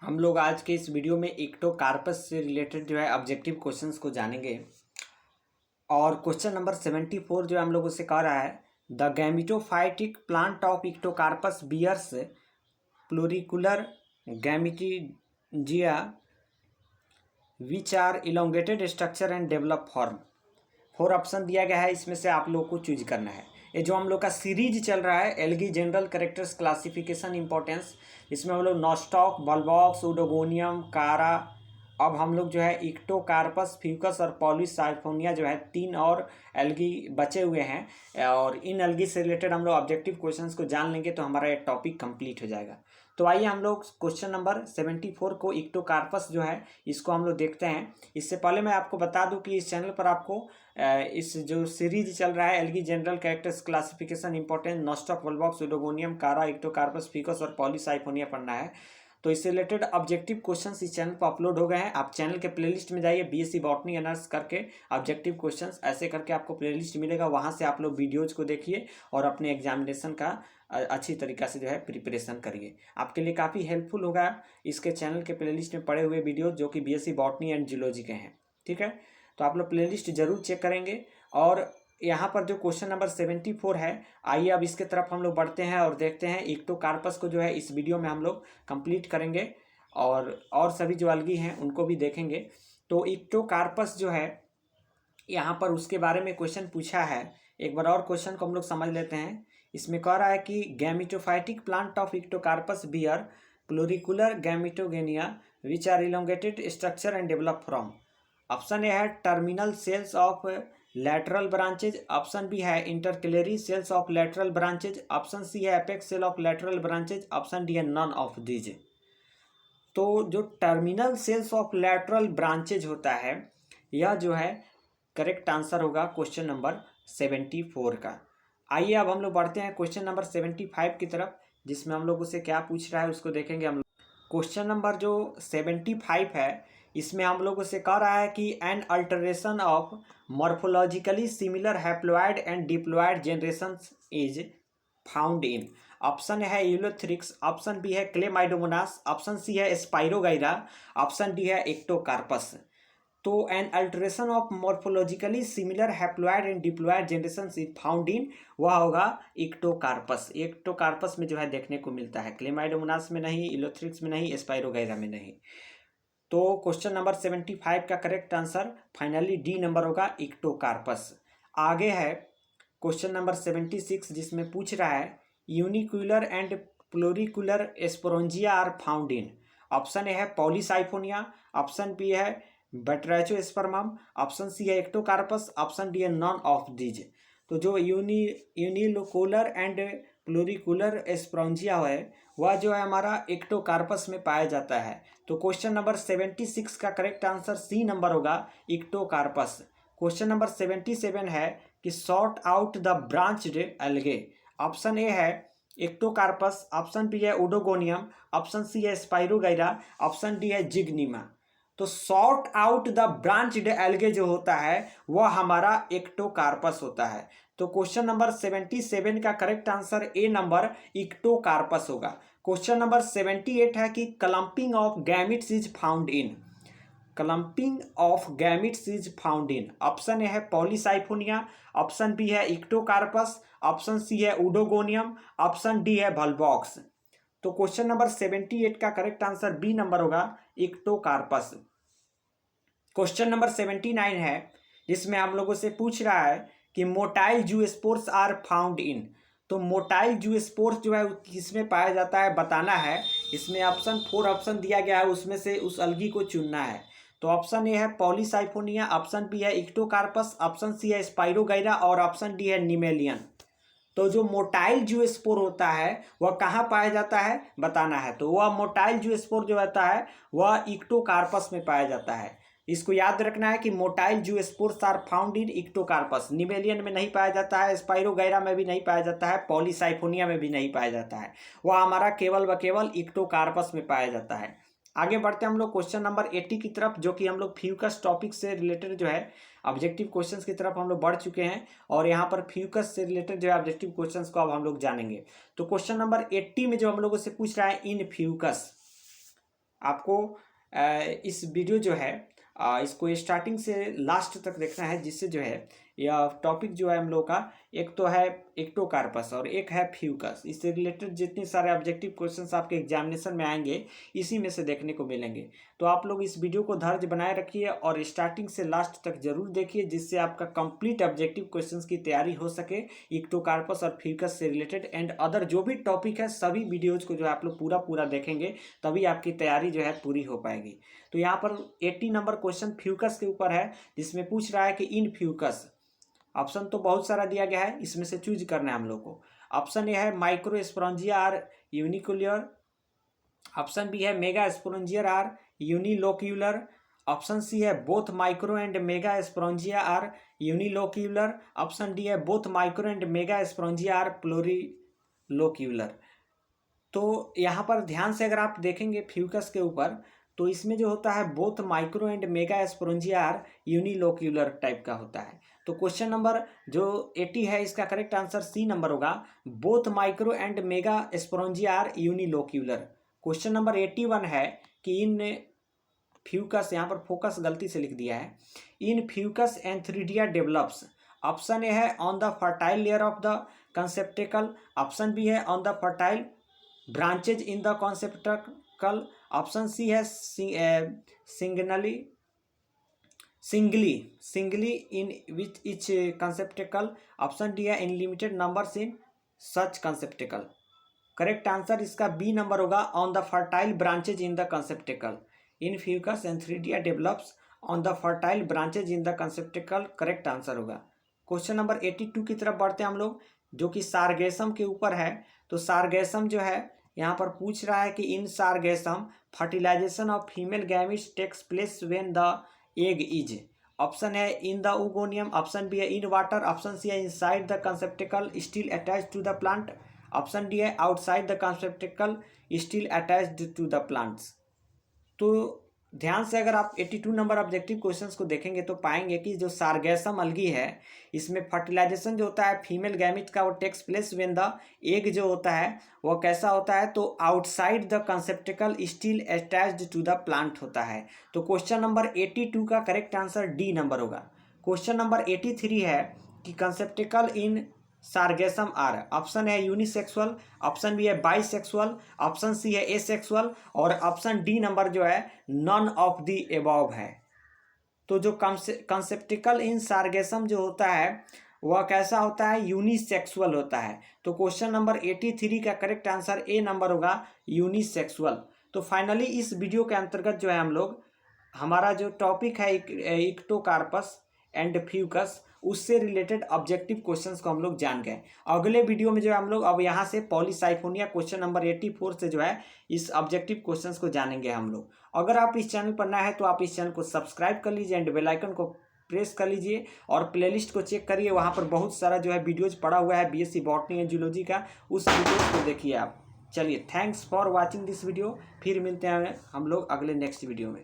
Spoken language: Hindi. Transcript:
हम लोग आज के इस वीडियो में इक्टोकार्पस से रिलेटेड जो है ऑब्जेक्टिव क्वेश्चंस को जानेंगे। और क्वेश्चन नंबर 74 जो हम लोगों से कह रहा है, the gametophytic plant of Ectocarpus bears plurilocular gametangia which are elongated structure and develop form. 4 option दिया गया है, इसमें से आप लोग को चूज करना है। ये जो हम लोग का सीरीज चल रहा है algae general characters classification importance, इसमें हम लोग नॉस्टॉक, बल्बॉक्स, उडोगोनियम, कारा, अब हम लोग जो है इक्टोकार्पस, फ्यूकस और पॉलीसाइफोनिया जो है 3 और एल्गी बचे हुए हैं। और इन एल्गी से रिलेटेड हम लोग ऑब्जेक्टिव क्वेश्चंस को जान लेंगे तो हमारा ये टॉपिक कंप्लीट हो जाएगा। तो आइए हम लोग क्वेश्चन नंबर 74 को इक्टोकार्पस जो है इसको हम लोग देखते हैं। इससे पहले मैं आपको बता दूं कि इस चैनल पर आपको इस जो सीरीज चल रहा है algae general characters classification important, Nostoc, Volvox, Oedogonium, Chara, Ectocarpus, Fucus और पॉलीसाइफोनिया पढ़ना है। तो इससे रिलेटेड ऑब्जेक्टिव क्वेश्चंस इस चैनल पर अपलोड हो गए हैं। आप चैनल के प्लेलिस्ट में जाइए, बीएससी बॉटनी ऑनर्स करके ऑब्जेक्टिव क्वेश्चंस ऐसे करके आपको प्लेलिस्ट मिलेगा, वहां से आप लोग वीडियोज को देखिए और अपने एग्जामिनेशन का अच्छी तरीक़ा से जो है प्रिपरेशन करिए। आपके लिए काफ़ी हेल्पफुल होगा इसके चैनल के प्लेलिस्ट में पड़े हुए वीडियो जो कि बीएससी बॉटनी एंड जूलॉजी के हैं। ठीक है, तो आप लोग प्लेलिस्ट जरूर चेक करेंगे। और यहाँ पर जो क्वेश्चन नंबर 74 है, आइए अब इसके तरफ हम लोग बढ़ते हैं और देखते हैं। इक्टोकार्पस को जो है इस वीडियो में हम लोग कंप्लीट करेंगे और सभी जो अलगी हैं उनको भी देखेंगे। तो इक्टोकार्पस जो है यहाँ पर उसके बारे में क्वेश्चन पूछा है। एक बार और क्वेश्चन को हम लोग समझ लेते हैं। इसमें कह रहा है कि gametophytic plant of Ectocarpus bear plurilocular gametangia which are elongated structure and develop from. Option A है terminal cells of lateral branches, option B है intercalary cells of lateral branches, option सी है apex cell of lateral branches, option D है नन ऑफ दीज। तो जो terminal cells of lateral branches होता है यह जो है करेक्ट आंसर होगा क्वेश्चन नंबर 74 का। आइए अब हम लोग बढ़ते हैं क्वेश्चन नंबर 75 की तरफ, जिसमें हम लोग उसे क्या पूछ रहा है उसको देखेंगे हम लोग। क्वेश्चन नंबर जो 75 है इसमें हम लोगों से कह रहा है कि an alteration of morphologically similar haploid and diploid generations is found in. Option है यूलोथ्रिक्स, ऑप्शन बी है क्लेमाइडोमोनास, ऑप्शन सी है स्पाइरोगाइरा, ऑप्शन डी है एक्टोकार्पस। तो an alteration of morphologically similar haploid and diploid generations is found in, वह होगा इक्टोकार्पस। इक्टोकार्पस में जो है देखने को मिलता है, क्लेमाइडोमोनास में नहीं, यूलोथ्रिक्स में नहीं, स्पाइरोगाइरा में नहीं। तो क्वेश्चन नंबर 75 का correct answer finally D number होगा, इक्टोकार्पस। आगे है क्वेश्चन नंबर 76 जिसमें पूछ रहा है unilocular and plurilocular sporangia are found in. Option A है पॉलीसाइफोनिया, ऑप्शन बी है बैट्राचोस्पर्मम, ऑप्शन सी है एक्टोकार्पस, ऑप्शन डी है नॉन ऑफ दीज। तो जो यूनिलोकुलर एंड प्लूरिकुलर स्पोरोंजिया है वह जो है हमारा एक्टोकार्पस में पाया जाता है। तो क्वेश्चन नंबर 76 का करेक्ट आंसर सी नंबर होगा, इक्टोकार्पस। क्वेश्चन नंबर 77 है कि sort out the branched algae. Option A है एक्टोकार्पस, ऑप्शन बी है उडोगोनियम, ऑप्शन सी है स्पाइरोगाइरा, ऑप्शन डी है जिग्निमा। तो sort out the branched algae जो होता है वह हमारा एक्टोकार्पस होता है। तो क्वेश्चन नंबर 77 का करेक्ट आंसर ए नंबर इक्टोकार्पस होगा। क्वेश्चन नंबर 78 है कि clumping of gametes is found in. Clumping of gametes is found in, option A है पॉलीसाइफोनिया, ऑप्शन बी है इक्टोकार्पस, ऑप्शन सी है उडोगोनियम, ऑप्शन डी है वोल्वॉक्स। तो क्वेश्चन नंबर 78 का करेक्ट आंसर बी नंबर होगा, इक्टोकार्पस। क्वेश्चन नंबर 79 है जिसमें हम लोगों से पूछ रहा है कि motile zoospores are found in. तो मोटाइल जूस्पोर्स जो है किसमें पाया जाता है बताना है। इसमें ऑप्शन 4 ऑप्शन दिया गया है, उसमें से उस अलगी को चुनना है। तो ऑप्शन ए है पॉलीसाइफोनिया, ऑप्शन बी है इक्टोकार्पस, ऑप्शन सी है स्पाइरोगाइरा और ऑप्शन डी है निमेलियन। तो जो मोटाइल जूस्पोर होता है वह कहाँ पाया जाता है बताना है। तो वह मोटाइल जूस्पोर जो होता है वह इक्टोकार्पस में पाया जाता है। इसको याद रखना है कि motile zoospores are found in Ectocarpus. Nemalion में नहीं पाया जाता है, स्पाइरोगाइरा में भी नहीं पाया जाता है, पॉलीसाइफोनिया में भी नहीं पाया जाता है, वह हमारा केवल व केवल इक्टोकार्पस में पाया जाता है। आगे बढ़ते हैं हम लोग क्वेश्चन नंबर 80 की तरफ, जो कि हम लोग फ्यूकस टॉपिक से रिलेटेड जो है ऑब्जेक्टिव क्वेश्चंस की तरफ हम लोग बढ़ चुके हैं। और यहाँ पर फ्यूकस से रिलेटेड जो है ऑब्जेक्टिव क्वेश्चंस को अब हम लोग जानेंगे। तो क्वेश्चन नंबर 80 में जो हम लोगों से पूछ रहा है इन फ्यूकस, आपको इस वीडियो जो है इसको स्टार्टिंग से लास्ट तक देखना है, जिससे जो है यह टॉपिक जो है हम लोग का, एक तो है एक्टोकार्पस और एक है फ्यूकस, इससे रिलेटेड जितने सारे ऑब्जेक्टिव क्वेश्चंस आपके एग्जामिनेशन में आएंगे इसी में से देखने को मिलेंगे। तो आप लोग इस वीडियो को धैर्य बनाए रखिए और स्टार्टिंग से लास्ट तक जरूर देखिए, जिससे आपका कंप्लीट ऑब्जेक्टिव क्वेश्चंस की तैयारी हो सके एक्टोकार्पस और फ्यूकस से रिलेटेड एंड अदर जो भी टॉपिक है सभी वीडियोज को जो है आप लोग पूरा देखेंगे, तभी आपकी तैयारी जो है पूरी हो पाएगी। तो यहाँ पर 80 नंबर क्वेश्चन फ्यूकस के ऊपर है, जिसमें पूछ रहा है कि इन फ्यूकस, ऑप्शन तो बहुत सारा दिया गया है, इसमें से चूज करना है हम लोग को। ऑप्शन ए है microsporangia are unilocular, option B है mega sporangia are unilocular, option सी है both micro and mega sporangia are unilocular, option D है both micro and mega sporangia are plurilocular. तो यहाँ पर ध्यान से अगर आप देखेंगे फ्यूकस के ऊपर, तो इसमें जो होता है both micro and mega sporangia are unilocular type का होता है। तो क्वेश्चन नंबर जो 80 है इसका करेक्ट आंसर सी नंबर होगा, both micro and mega sporangia are unilocular. Question number 81 है कि इन फ्यूकस, यहाँ पर फोकस गलती से लिख दिया है, in Fucus antheridia develops. Option A है on the fertile layer of the conceptacle, option B है on the fertile branches in the conceptacle, option सी है singly in which each conceptacle, option D है in limited numbers in such conceptacle. Correct answer इसका बी नंबर होगा, on the fertile branches in the conceptacle. In Fucus antheridia develops on the fertile branches in the conceptacle, correct answer होगा। क्वेश्चन नंबर 82 की तरफ बढ़ते हैं हम लोग, जो कि सारगेसम के ऊपर है। तो सारगेसम जो है यहाँ पर पूछ रहा है कि in Sargassum fertilization of female gametes takes place when the egg is. Option है in the oogonium, option B है इन वाटर, ऑप्शन सी है inside the conceptacle still attached to the plant, option D है outside the conceptacle still attached to the plants. तो ध्यान से अगर आप 82 नंबर ऑब्जेक्टिव क्वेश्चंस को देखेंगे तो पाएंगे कि जो सारगेसम अलगी है इसमें फर्टिलाइजेशन जो होता है फीमेल गैमिट का वो takes place when the egg जो होता है वो कैसा होता है, तो outside the conceptacle still attached to the plant होता है। तो क्वेश्चन नंबर 82 का करेक्ट आंसर डी नंबर होगा। क्वेश्चन नंबर 83 है कि conceptacle in Sargassum are, option है यूनिसेक्सुअल, ऑप्शन बी है बाइसेक्सुअल, ऑप्शन सी है एसेक्सुअल और ऑप्शन डी नंबर जो है नन ऑफ द एबव है। तो जो कंसेप्टिकल इन सारगेसम जो होता है वह कैसा होता है, यूनिसेक्सुअल होता है। तो क्वेश्चन नंबर 83 का करेक्ट आंसर ए नंबर होगा, यूनिसेक्सुअल। तो फाइनली इस वीडियो के अंतर्गत जो है हम लोग हमारा जो टॉपिक है एक्टोकार्पस एंड फ्यूकस उससे रिलेटेड ऑब्जेक्टिव क्वेश्चंस को हम लोग जान गए। अगले वीडियो में जो है हम लोग अब यहाँ से पॉलीसाइफोनिया क्वेश्चन नंबर 84 से जो है इस ऑब्जेक्टिव क्वेश्चंस को जानेंगे हम लोग। अगर आप इस चैनल पर नए हैं तो आप इस चैनल को सब्सक्राइब कर लीजिए एंड बेल आइकन को प्रेस कर लीजिए और प्लेलिस्ट को चेक करिए, वहाँ पर बहुत सारा जो है वीडियोज पड़ा हुआ है बीएससी बॉटनी एंड जूलॉजी का, उस वीडियोज को देखिए आप। चलिए, thanks for watching this video, फिर मिलते हैं हम लोग अगले नेक्स्ट वीडियो में।